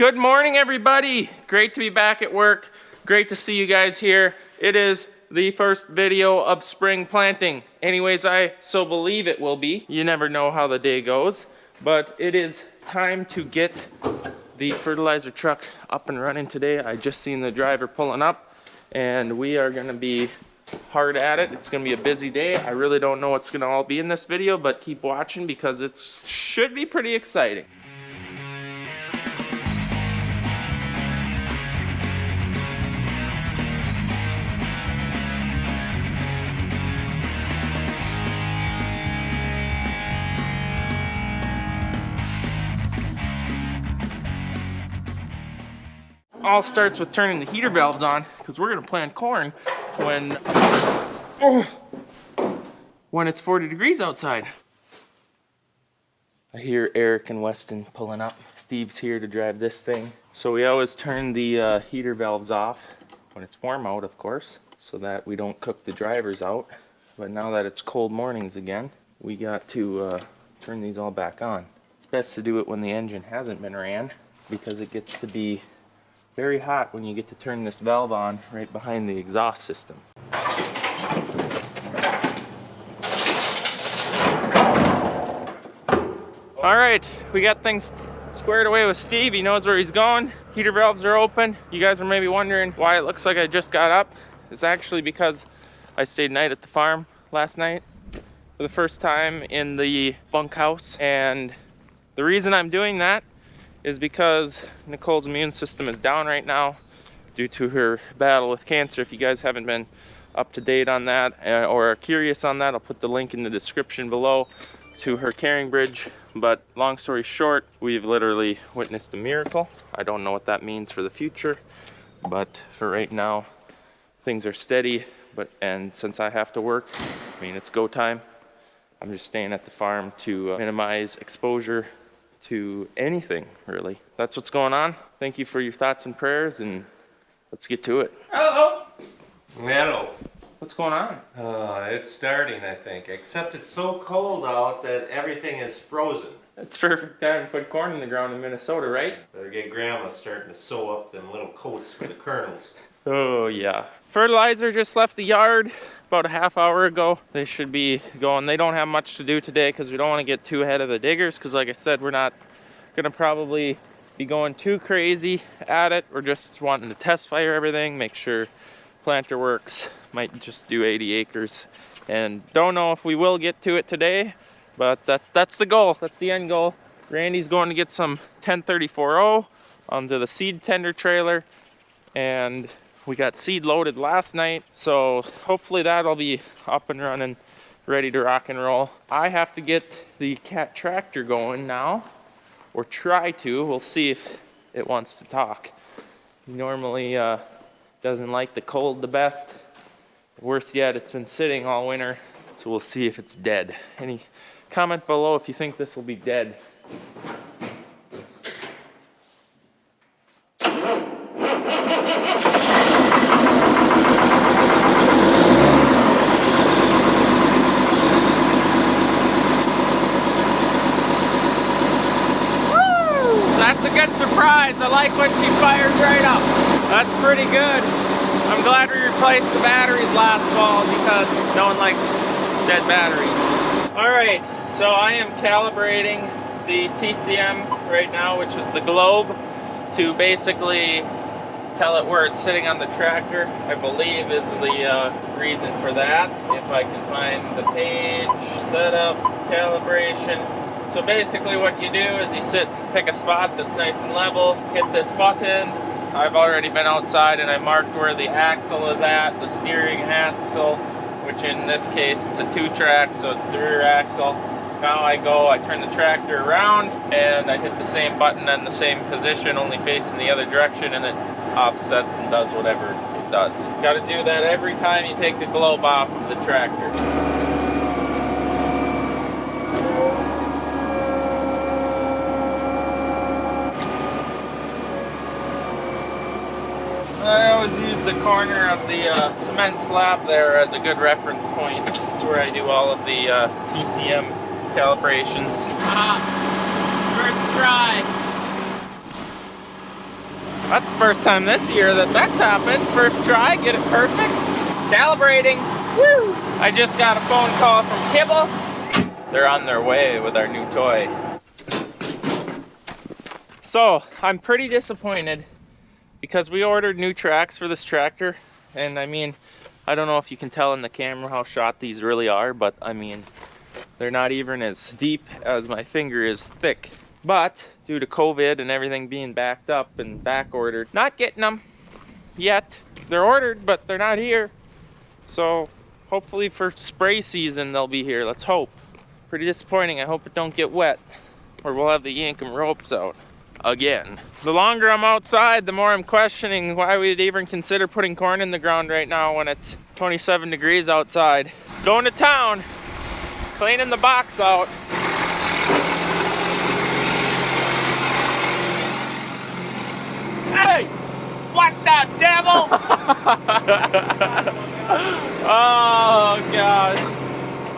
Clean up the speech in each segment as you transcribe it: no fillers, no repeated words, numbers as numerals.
Good morning, everybody. Great to be back at work. Great to see you guys here. It is the first video of spring planting. Anyways, I so believe it will be. You never know how the day goes, but it is time to get the fertilizer truck up and running today. I just seen the driver pulling up and we are gonna be hard at it. It's gonna be a busy day. I really don't know what's gonna all be in this video, but keep watching because it should be pretty exciting. All starts with turning the heater valves on because we're gonna plant corn when it's 40 degrees outside. I hear Eric and Weston pulling up. Steve's here to drive this thing. So we always turn the heater valves off when it's warm out, of course, so that we don't cook the drivers out. But now that it's cold mornings again, we got to turn these all back on. It's best to do it when the engine hasn't been ran because it gets to be very hot when you get to turn this valve on right behind the exhaust system. All right, we got things squared away with Steve. He knows where he's going. Heater valves are open. You guys are maybe wondering why it looks like I just got up. It's actually because I stayed night at the farm last night for the first time in the bunkhouse. And the reason I'm doing that is because Nicole's immune system is down right now due to her battle with cancer. If you guys haven't been up to date on that or are curious on that, I'll put the link in the description below to her carrying bridge. But long story short, we've literally witnessed a miracle. I don't know what that means for the future, but for right now, things are steady. And since I have to work, I mean, it's go time. I'm just staying at the farm to minimize exposure to anything, really. That's what's going on. Thank you for your thoughts and prayers, and let's get to it. Hello. Hello. What's going on? It's starting, I think, except it's so cold out that everything is frozen. It's perfect time to put corn in the ground in Minnesota, right? Better get Grandma starting to sew up them little coats for the kernels. Oh yeah. Fertilizer just left the yard about a half hour ago. They should be going. They don't have much to do today because we don't want to get too ahead of the diggers because like I said, we're not going to probably be going too crazy at it. We're just wanting to test fire everything, make sure planter works. Might just do 80 acres and don't know if we will get to it today, but that's the goal. That's the end goal. Randy's going to get some 1034-0 onto the seed tender trailer, and we got seed loaded last night, so hopefully that'll be up and running, ready to rock and roll. I have to get the cat tractor going now, or try to. We'll see if it wants to talk. He normally doesn't like the cold the best. Worse yet, it's been sitting all winter, so we'll see if it's dead. Any comment below if you think this will be dead. That's a good surprise. I like when she fired right up. That's pretty good. I'm glad we replaced the batteries last fall because no one likes dead batteries. All right, so I am calibrating the TCM right now, which is the globe, to basically tell it where it's sitting on the tractor, I believe is the reason for that. If I can find the page, setup, calibration. So basically what you do is you sit and pick a spot that's nice and level, hit this button. I've already been outside and I marked where the axle is at, the steering axle, which in this case it's a 2-track, so it's the rear axle. Now I turn the tractor around and I hit the same button in the same position, only facing the other direction, and it offsets and does whatever it does. You gotta do that every time you take the globe off of the tractor. I always use the corner of the cement slab there as a good reference point. It's where I do all of the TCM calibrations. First try. That's the first time this year that that's happened. First try, get it perfect. Calibrating. Woo! I just got a phone call from Kibble. They're on their way with our new toy. So, I'm pretty disappointed because we ordered new tracks for this tractor. And I mean, I don't know if you can tell in the camera how shot these really are, but I mean, they're not even as deep as my finger is thick. But due to COVID and everything being backed up and back ordered, not getting them yet. They're ordered, but they're not here. So hopefully for spray season they'll be here. Let's hope. Pretty disappointing. I hope it don't get wet or we'll have the yankum ropes out again. The longer I'm outside, the more I'm questioning why we'd even consider putting corn in the ground right now when it's 27 degrees outside. It's going to town, cleaning the box out. Hey! What the devil? Oh, God.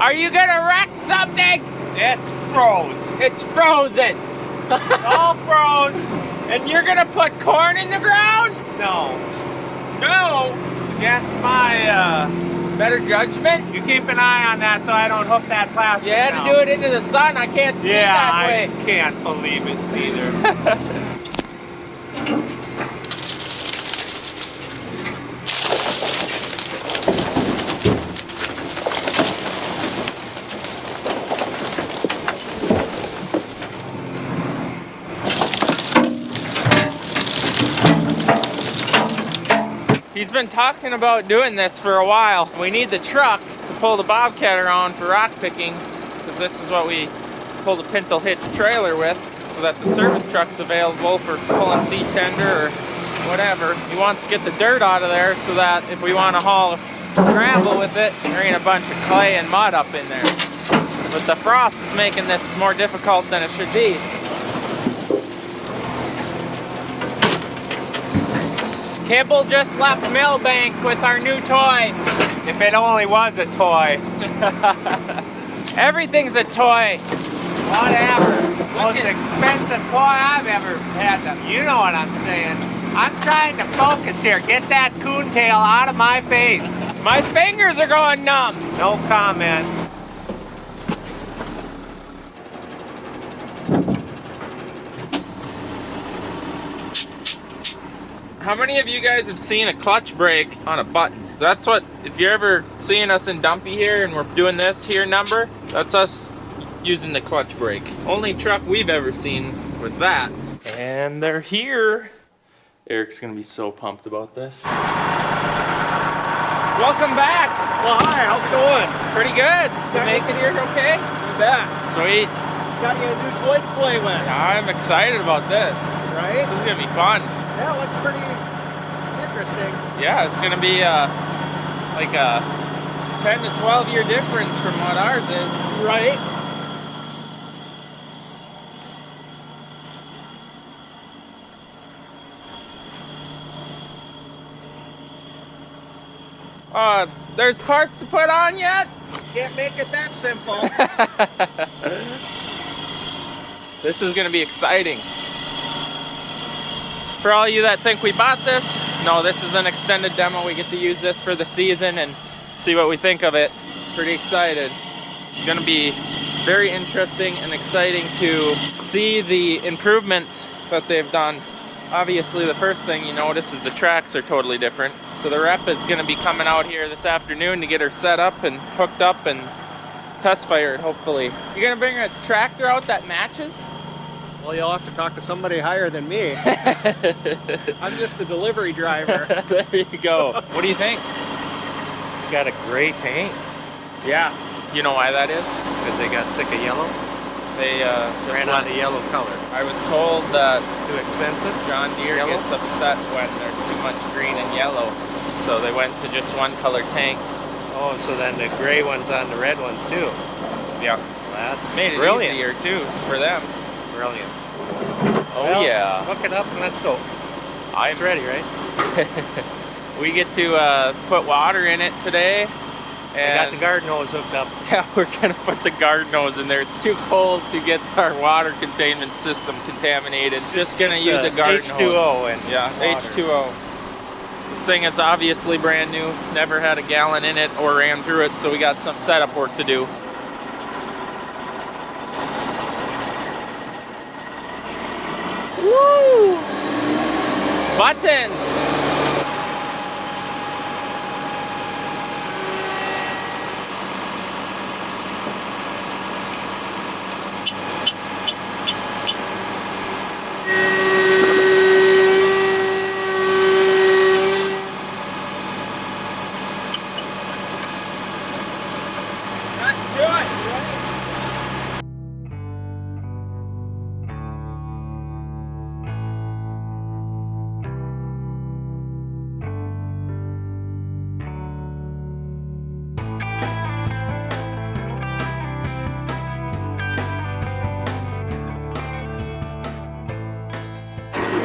Are you gonna wreck something? It's froze. It's frozen. All froze. And you're gonna put corn in the ground? No. No. Against my Better judgment? you keep an eye on that so I don't hook that plastic. You had to do it into the sun. I can't see that way. I can't believe it either. He's been talking about doing this for a while. We need the truck to pull the bobcat around for rock picking, because this is what we pull the pintle hitch trailer with, so that the service truck's available for pulling seed tender or whatever. He wants to get the dirt out of there so that if we want to haul gravel with it, there ain't a bunch of clay and mud up in there. But the frost is making this more difficult than it should be. Kibble just left Millbank with our new toy. If it only was a toy. Everything's a toy. Whatever. Most expensive toy I've ever had. You know what I'm saying. I'm trying to focus here. Get that coontail out of my face. My fingers are going numb. No comment. How many of you guys have seen a clutch brake on a button? So that's what, if you're ever seeing us in Dumpy here and we're doing this here number, that's us using the clutch brake. Only truck we've ever seen with that. And they're here. Eric's gonna be so pumped about this. Welcome back. Well, hi, how's it going? Pretty good. You make it here okay? You bet. Sweet. Got you a new toy to play with, I'm excited about this. right? This is gonna be fun. Yeah, it looks pretty interesting. Yeah, it's gonna be like a 10 to 12 year difference from what ours is. Right? There's parts to put on yet? Can't make it that simple. This is gonna be exciting. For all you that think we bought this, no, this is an extended demo. We get to use this for the season and see what we think of it. Pretty excited. It's gonna be very interesting and exciting to see the improvements that they've done. Obviously, the first thing you notice is the tracks are totally different. So the rep is gonna be coming out here this afternoon to get her set up and hooked up and test fired, hopefully. You gonna bring a tractor out that matches? Well, you'll have to talk to somebody higher than me. I'm just the delivery driver. There you go. What do you think? It's got a gray paint. Yeah. You know why that is? Because they got sick of yellow. They just Ran out of yellow color. I was told that Too expensive? John Deere Yellow? gets upset when there's too much green and yellow. So they went to just one color tank. Oh, so then the gray one's on the red ones too. Yeah. That's Made it brilliant. easier too for them. Brilliant. Oh Well, yeah. Hook it up and let's go. It's ready, right? We get to put water in it today And got the garden hose hooked up. yeah, we're gonna put the garden hose in there. It's too cold to get our water containment system contaminated. Just gonna use a garden H2O hose. and Yeah, water. H2O. This thing is obviously brand new. Never had a gallon in it or ran through it, so we got some setup work to do. Woo! Buttons!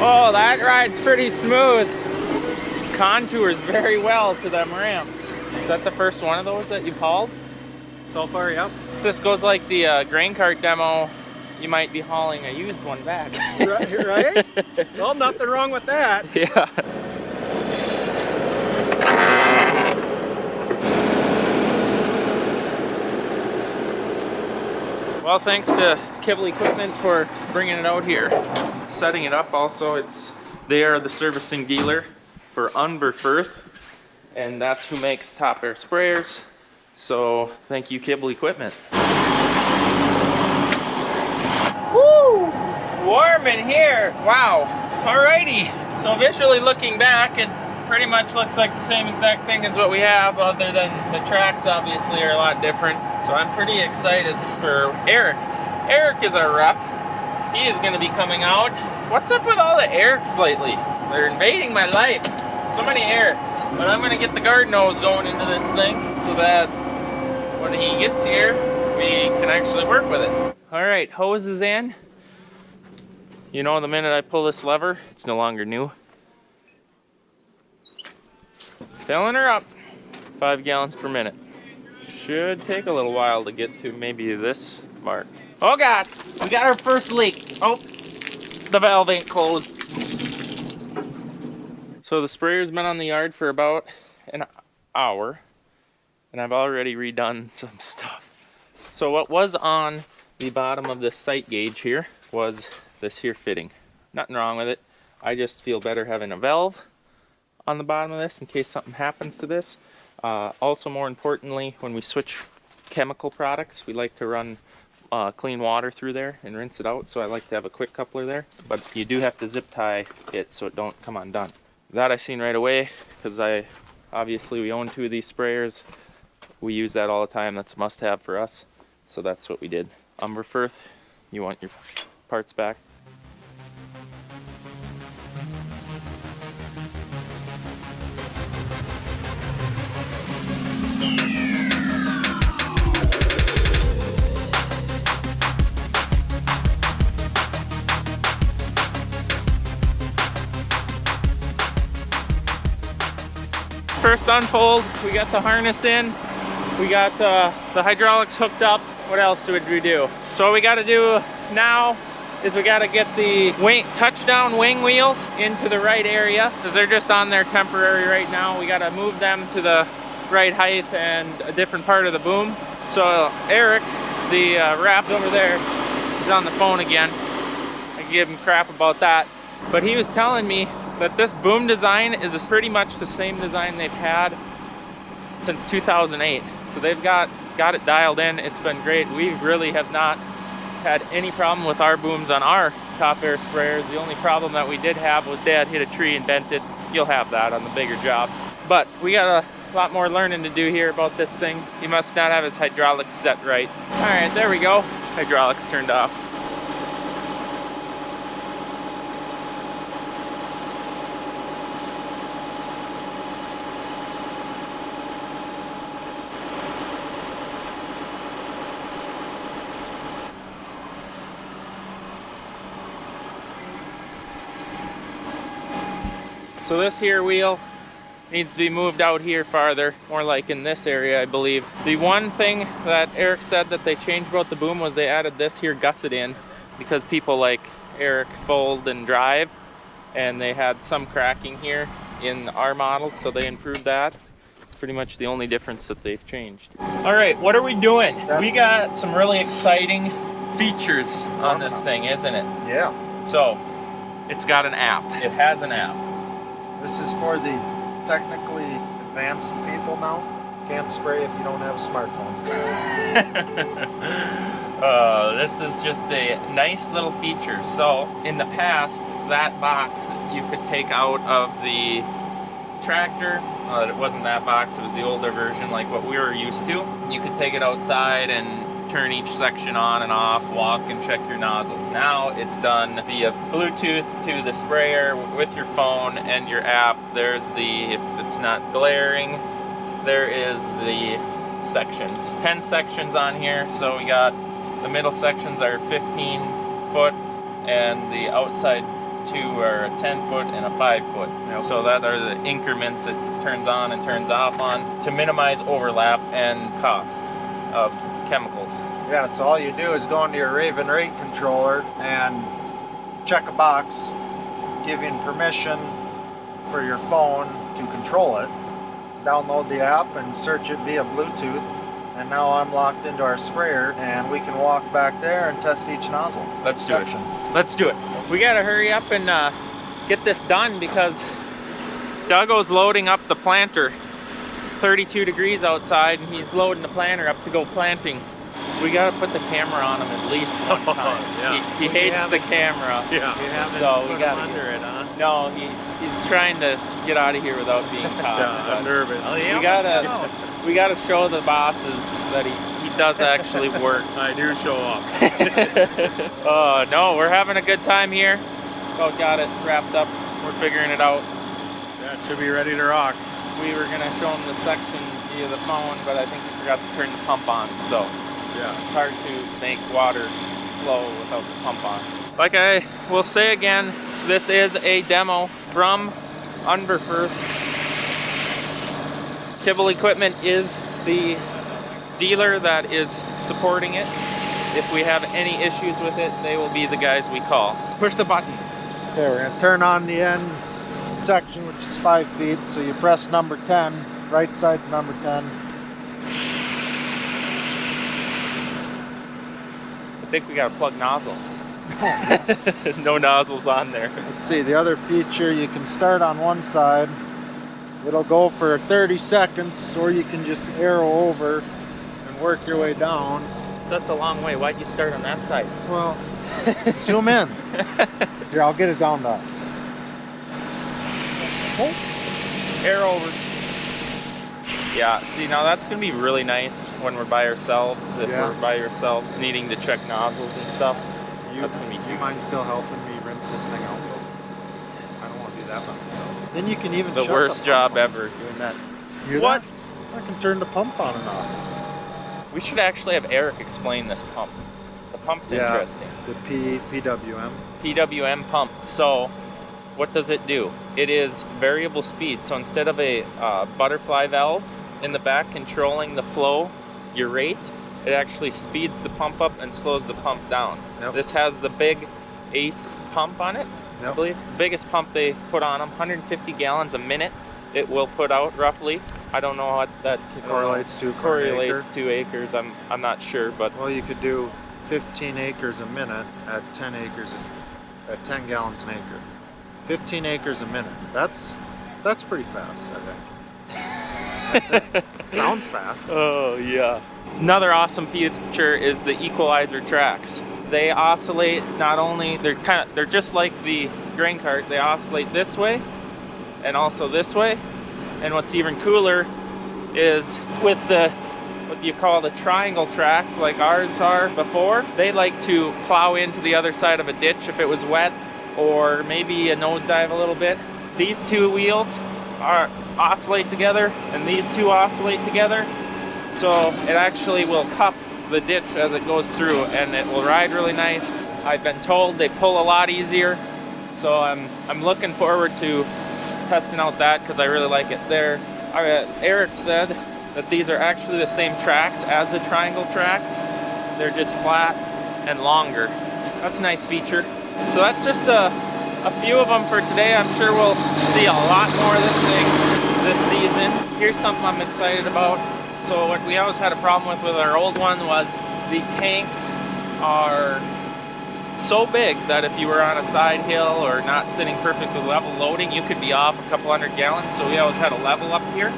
Oh, that ride's pretty smooth. Contours very well to them ramps. Is that the first one of those that you've hauled? So far, yep. If this goes like the grain cart demo, you might be hauling a used one back. Right? Well, nothing wrong with that. Yeah. Well, thanks to Kibble Equipment for bringing it out here. Setting it up also, they are the servicing dealer for Unverferth, and that's who makes top air sprayers. So thank you, Kibble Equipment. Woo! Warm in here. Wow. Alrighty. So visually looking back, it pretty much looks like the same exact thing as what we have, other than the tracks obviously are a lot different. So I'm pretty excited for Eric. Eric is our rep. He is going to be coming out. What's up with all the Erics lately? They're invading my life. So many Erics. But I'm going to get the garden hose going into this thing so that when he gets here, we can actually work with it. All right, hose is in. You know, the minute I pull this lever, it's no longer new. Filling her up. 5 gallons per minute. Should take a little while to get to maybe this mark. Oh God, we got our first leak. Oh, the valve ain't closed. So the sprayer's been on the yard for about an hour, and I've already redone some stuff. So what was on the bottom of this sight gauge here was this here fitting. Nothing wrong with it. I just feel better having a valve on the bottom of this in case something happens to this. Also, more importantly, when we switch chemical products, we like to run clean water through there and rinse it out, so I like to have a quick coupler there, but you do have to zip tie it so it don't come undone. That I seen right away, because obviously we own 2 of these sprayers. We use that all the time. That's a must-have for us, so that's what we did. Unverferth, you want your parts back? First unfold, we got the harness in, we got the hydraulics hooked up. What else did we do? So what we got to do now is we got to get the touchdown wing wheels into the right area, because they're just on there temporary right now. We got to move them to the right height and a different part of the boom. So Eric, the rep over there, is on the phone again. I give him crap about that, but he was telling me that this boom design is pretty much the same design they've had since 2008. So they've got it dialed in. It's been great. We really have not had any problem with our booms on our top air sprayers. The only problem that we did have was Dad hit a tree and bent it. You'll have that on the bigger jobs. But we got a lot more learning to do here about this thing. He must not have his hydraulics set right. All right, there we go. Hydraulics turned off. So this here wheel needs to be moved out here farther, more like in this area, I believe. The one thing that Eric said that they changed about the boom was they added this here gusset in because people like Eric fold and drive, and they had some cracking here in our model, so they improved that. It's pretty much the only difference that they've changed. All right, what are we doing? We got some really exciting features on this thing, isn't it? Yeah. So, it's got an app. It has an app. This is for the technically advanced people now. Can't spray if you don't have a smartphone. This is just a nice little feature. So, in the past, that box you could take out of the tractor. It wasn't that box, it was the older version, like what we were used to. You could take it outside and turn each section on and off, walk and check your nozzles. Now it's done via Bluetooth to the sprayer with your phone and your app. There's the, if it's not glaring, there is the sections. 10 sections on here, so we got the middle sections are 15 foot and the outside two are a 10 foot and a 5 foot. Yep. So that are the increments it turns on and turns off on to minimize overlap and cost of chemicals. Yeah, so all you do is go into your Raven rate controller and check a box giving permission for your phone to control it. Download the app and search it via Bluetooth, and now I'm locked into our sprayer and we can walk back there and test each nozzle. Let's do it. Let's do it. We gotta hurry up and get this done because Duggo's loading up the planter. 32 degrees outside and he's loading the planter up to go planting. We gotta put the camera on him at least one time. Yeah. He hates the camera. Yeah. You haven't So we put got him under it, huh? No, he's trying to get out of here without being caught. Yeah, I'm nervous. Oh, yeah. We gotta show the bosses that he does actually work. I do show up. Oh no, we're having a good time here. About got it wrapped up. We're figuring it out. Yeah, it should be ready to rock. We were gonna show him the section via the phone, but I think we forgot to turn the pump on, so Yeah. it's hard to make water flow without the pump on. Like I will say again, this is a demo from Unverferth. Kibble Equipment is the dealer that is supporting it. If we have any issues with it, they will be the guys we call. Push the button. Okay, we're gonna turn on the end section, which is 5 feet. So you press number 10, right side's number 10. I think we got a plug nozzle. No nozzles on there. Let's see, the other feature, you can start on one side. It'll go for 30 seconds, or you can just arrow over and work your way down. So that's a long way. Why'd you start on that side? Well, zoom in. Here, I'll get it down to us. Air over. Yeah, see now that's gonna be really nice when we're by ourselves. If Yeah. we're by ourselves needing to check nozzles and stuff. That's gonna be You huge. mind still helping me rinse this thing out? I don't want to do that by myself. Then you can even The shut worst pump job on. ever doing that. Hear What? that? I can turn the pump on and off. We should actually have Eric explain this pump. The pump's interesting. The PWM. PWM pump. So, what does it do? It is variable speed. So instead of a butterfly valve in the back controlling the flow, your rate, it actually speeds the pump up and slows the pump down. Yep. This has the big Ace pump on it, I Yep. believe. Biggest pump they put on them, 150 gallons a minute it will put out roughly. I don't know what that Correlates to for an correlates acre. to acres. I'm not sure, but Well, you could do 15 acres a minute at 10 acres at 10 gallons an acre. 15 acres a minute. That's pretty fast, I think. Sounds fast. oh yeah. Another awesome feature is the equalizer tracks. They oscillate not only they're just like the grain cart. They oscillate this way and also this way. And what's even cooler is with what you call the triangle tracks like ours are before, they like to plow into the other side of a ditch if it was wet or maybe a nosedive a little bit. These two wheels oscillate together and these two oscillate together. So it actually will cup the ditch as it goes through and it will ride really nice. I've been told they pull a lot easier. So I'm looking forward to testing out that because I really like it there. Eric said that these are actually the same tracks as the triangle tracks. They're just flat and longer. So that's a nice feature. So that's just a few of them for today. I'm sure we'll see a lot more of this thing this season. Here's something I'm excited about. So what we always had a problem with our old one was the tanks are so big that if you were on a side hill or not sitting perfectly level loading, you could be off a couple hundred gallons. So we always had a level up here.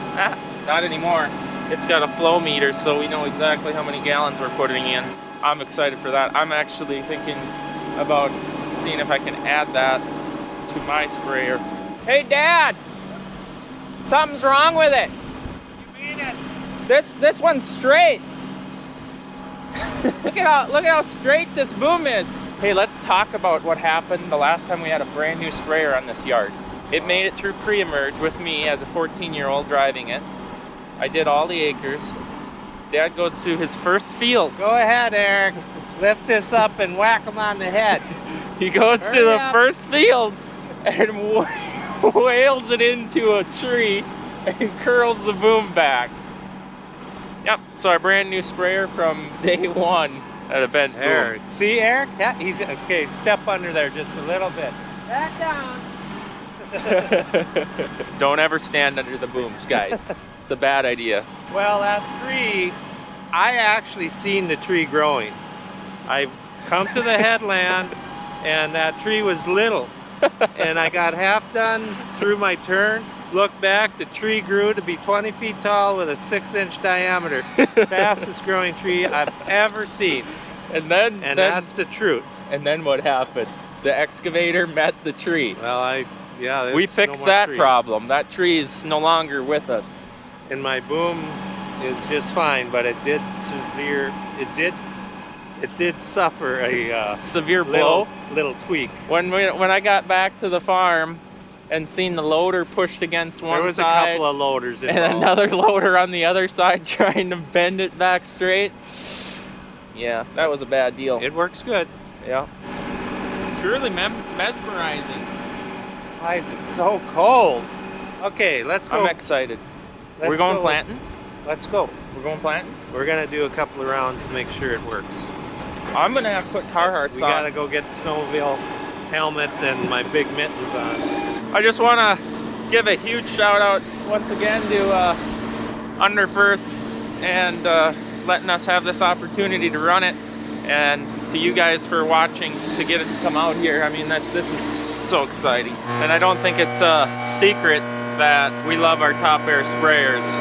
Not anymore. It's got a flow meter, so we know exactly how many gallons we're putting in. I'm excited for that. I'm actually thinking about seeing if I can add that to my sprayer. Hey Dad, something's wrong with it. You mean it? This one's straight. Look at how straight this boom is. Hey, let's talk about what happened the last time we had a brand new sprayer on this yard. It made it through pre-emerge with me as a 14-year-old driving it. I did all the acres. Dad goes to his first field. Go ahead, Eric. Lift this up and whack him on the head. He goes to the first field and whales it into a tree and curls the boom back. Yep, so our brand new sprayer from day one at a bent boom. Eric. See, Eric? Yeah, he's okay. Step under there just a little bit. Back down. Don't ever stand under the booms, guys. It's a bad idea. Well, that tree, I actually seen the tree growing. I come to the headland and that tree was little. And I got half done through my turn. Look back, the tree grew to be 20 feet tall with a 6-inch diameter. Fastest growing tree I've ever seen. And then that's the truth. And then what happened? The excavator met the tree. Well, we fixed that problem. That tree is no longer with us. And my boom is just fine, but it did suffer a severe blow, little tweak. When I got back to the farm and seen the loader pushed against one side, there was a couple of loaders involved. And another loader on the other side trying to bend it back straight. Yeah, that was a bad deal. It works good. Yeah. Truly mesmerizing. Why is it so cold? Okay, let's go. I'm excited. We're going planting? Let's go. We're going planting? We're going to do a couple of rounds to make sure it works. I'm going to have to put Carhartts on. We got to go get the snowmobile helmet and my big mittens on. I just want to give a huge shout out once again to Unverferth and letting us have this opportunity to run it, and to you guys for watching to get it to come out here. I mean, this is so exciting. And I don't think it's a secret that we love our Top Air sprayers,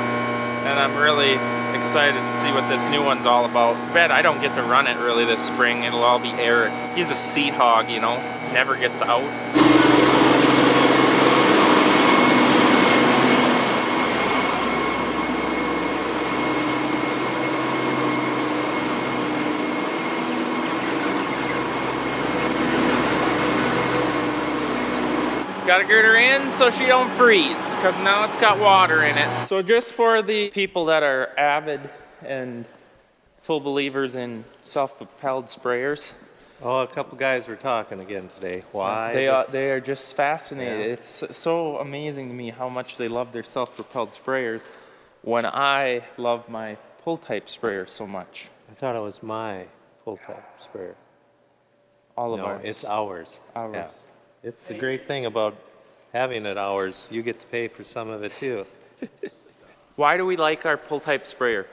and I'm really excited to see what this new one's all about. Bet I don't get to run it really this spring. It'll all be Eric. He's a seat hog, you know, never gets out. Gotta get her in so she don't freeze, because now it's got water in it. So just for the people that are avid and full believers in self-propelled sprayers. Oh, a couple guys were talking again today. Why? They are just fascinated. Yeah. It's so amazing to me how much they love their self-propelled sprayers when I love my pull-type sprayer so much. I thought it was my pull-type sprayer. All of ours. No, it's ours. Ours. Yeah. It's the great thing about having it ours. You get to pay for some of it too. Why do we like our pull-type sprayer?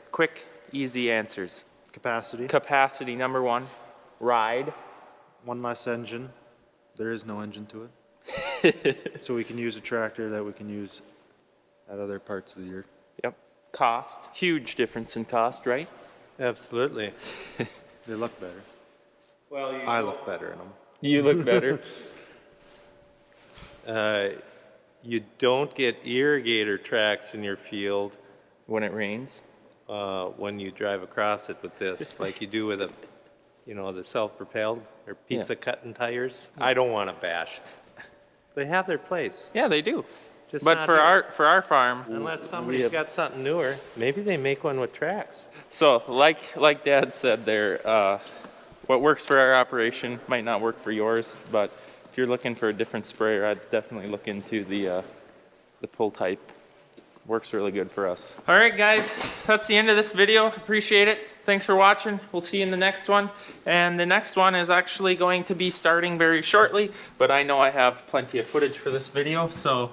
Quick, easy answers. Capacity. Capacity, number one. Ride. One less engine. There is no engine to it. So we can use a tractor that we can use at other parts of the year. Yep. Cost. Huge difference in cost, right? Absolutely. They look better. Well, I look better in them. You look better. You don't get irrigator tracks in your field when it rains. When you drive across it with this, like you do with a, the self-propelled or pizza cutting tires. I don't want to bash. They have their place. Yeah, they do. Just but for our farm, unless somebody's got something newer, maybe they make one with tracks. So like Dad said there, what works for our operation might not work for yours, but if you're looking for a different sprayer, I'd definitely look into the pull type. Works really good for us. All right, guys, that's the end of this video. Appreciate it. Thanks for watching. We'll see you in the next one. And the next one is actually going to be starting very shortly, but I know I have plenty of footage for this video, so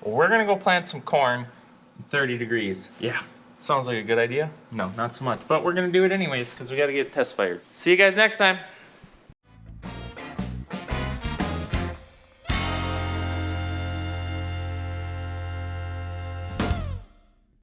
we're gonna go plant some corn at 30 degrees. Yeah, sounds like a good idea? No, not so much, but we're gonna do it anyways because we gotta get test fired. See you guys next time.